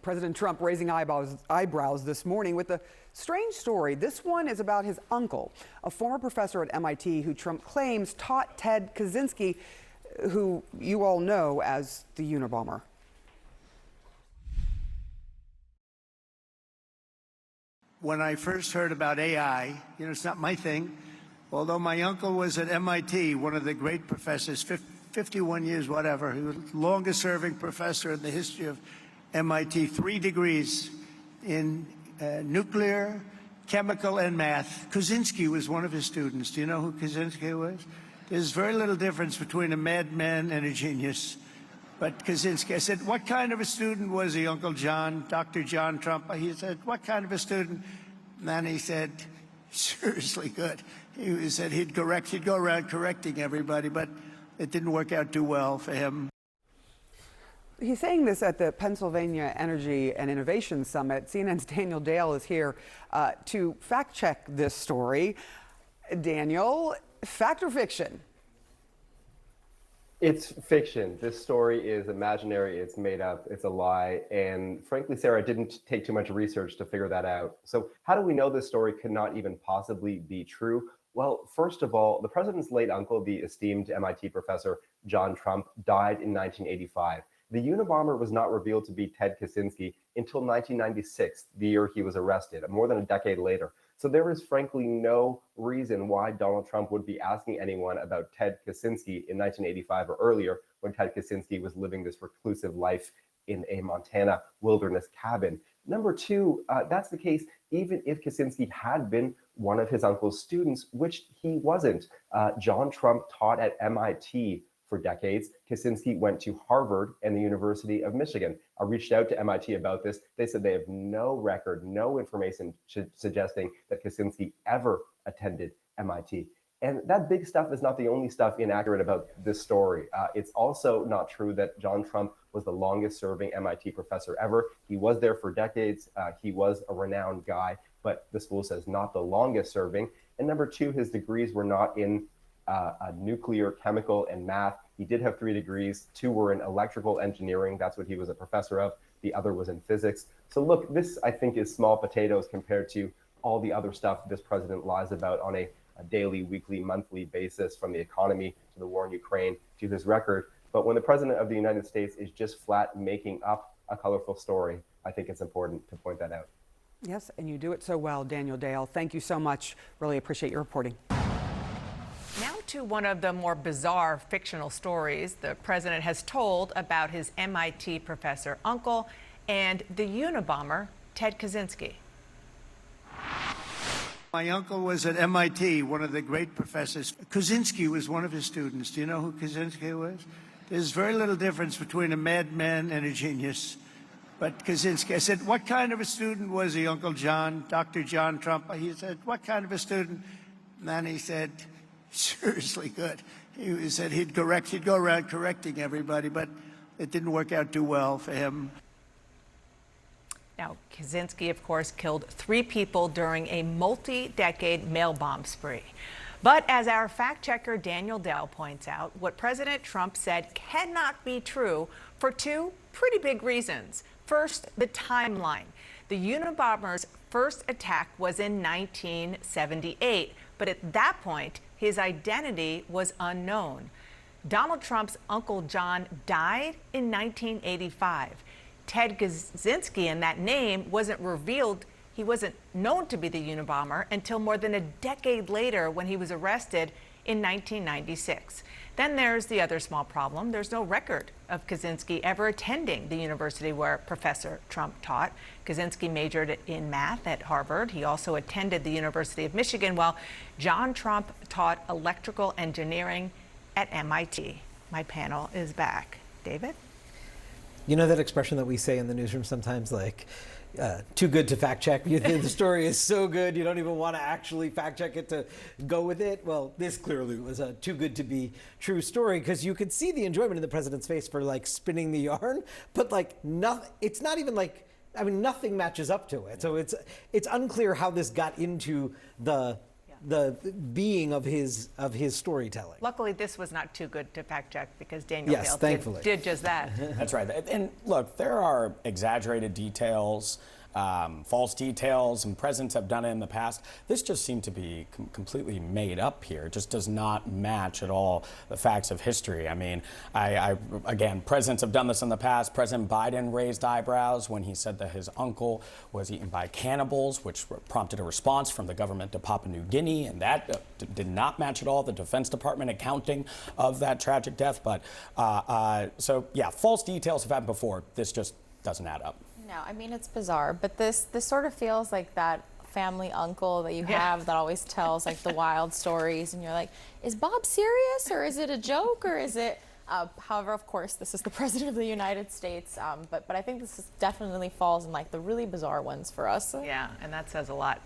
President Trump raising eyebrows this morning with a strange story. This one is about his uncle, a former professor at MIT who Trump claims taught Ted Kaczynski, who you all know as the Unabomber. When I first heard about AI, it's not my thing, although my uncle was at MIT, one of the great professors, 51 years, whatever. He was the longest serving professor in the history of MIT, 3 degrees in nuclear, chemical, and math. Kaczynski was one of his students. Do you know who Kaczynski was? There's very little difference between a madman and a genius. But Kaczynski, I said, what kind of a student was he, Uncle John, Dr. John Trump? He said, what kind of a student? And then he said, seriously good. He said he'd go around correcting everybody, but it didn't work out too well for him. He's saying this at the Pennsylvania Energy and Innovation Summit. CNN's Daniel Dale is here to fact check this story. Daniel, fact or fiction? It's fiction. This story is imaginary, it's made up, it's a lie. And frankly, Sarah, didn't take too much research to figure that out. So how do we know this story could not even possibly be true? Well, first of all, the president's late uncle, the esteemed MIT professor John Trump, died in 1985. The Unabomber was not revealed to be Ted Kaczynski until 1996, the year he was arrested, more than a decade later. So there is frankly no reason why Donald Trump would be asking anyone about Ted Kaczynski in 1985 or earlier, when Ted Kaczynski was living this reclusive life in a Montana wilderness cabin. Number two, that's the case even if Kaczynski had been one of his uncle's students, which he wasn't. John Trump taught at MIT for decades. Kaczynski went to Harvard and the University of Michigan. I reached out to MIT about this. They said they have no record, no information suggesting that Kaczynski ever attended MIT. And that big stuff is not the only stuff inaccurate about this story. It's also not true that John Trump was the longest serving MIT professor ever. He was there for decades. He was a renowned guy, but the school says not the longest serving. And number two, his degrees were not in nuclear, chemical, and math. He did have 3 degrees. 2 were in electrical engineering. That's what he was a professor of. The other was in physics. So look, this I think is small potatoes compared to all the other stuff this president lies about on a daily, weekly, monthly basis, from the economy to the war in Ukraine to his record. But when the president of the United States is just flat making up a colorful story, I think it's important to point that out. Yes, and you do it so well, Daniel Dale. Thank you so much. Really appreciate your reporting. Now to one of the more bizarre fictional stories the president has told about his MIT professor uncle and the Unabomber, Ted Kaczynski. My uncle was at MIT, one of the great professors. Kaczynski was one of his students. Do you know who Kaczynski was? There's very little difference between a madman and a genius. But Kaczynski, I said, what kind of a student was he, Uncle John, Dr. John Trump? He said, what kind of a student? And then he said, seriously good. He said he'd go around correcting everybody, but it didn't work out too well for him. Now, Kaczynski, of course, killed 3 people during a multi-decade mail bomb spree. But as our fact checker Daniel Dell points out, what President Trump said cannot be true for 2 pretty big reasons. First, the timeline. The Unabomber's first attack was in 1978, but at that point, his identity was unknown. Donald Trump's Uncle John died in 1985. Ted Kaczynski, and that name wasn't revealed. He wasn't known to be the Unabomber until more than a decade later when he was arrested in 1996. Then there's the other small problem. There's no record of Kaczynski ever attending the university where Professor Trump taught. Kaczynski majored in math at Harvard. He also attended the University of Michigan, while John Trump taught electrical engineering at MIT. My panel is back. David? You know that expression that we say in the newsroom sometimes, like, too good to fact check? The story is so good, you don't even want to actually fact check it to go with it. Well, this clearly was a too good to be true story, because you could see the enjoyment in the president's face for like spinning the yarn, but like nothing, it's not even like, I mean, nothing matches up to it. So it's unclear how this got into the the being of his storytelling. Luckily, this was not too good to fact check because Daniel Yes, Dale thankfully. did just that. That's right. And look, there are exaggerated details, false details, and presidents have done it in the past. This just seemed to be completely made up here. It just does not match at all the facts of history. I mean, again, presidents have done this in the past. President Biden raised eyebrows when he said that his uncle was eaten by cannibals, which prompted a response from the government of Papua New Guinea, and that did not match at all the Defense Department accounting of that tragic death. But so, yeah, false details have happened before. This just doesn't add up. No, I mean, it's bizarre, but this sort of feels like that family uncle that you have that always tells like the wild stories, and you're like, is Bob serious, or is it a joke, or is it? However, of course, this is the President of the United States, but I think this definitely falls in like the really bizarre ones for us. Yeah, and that says a lot.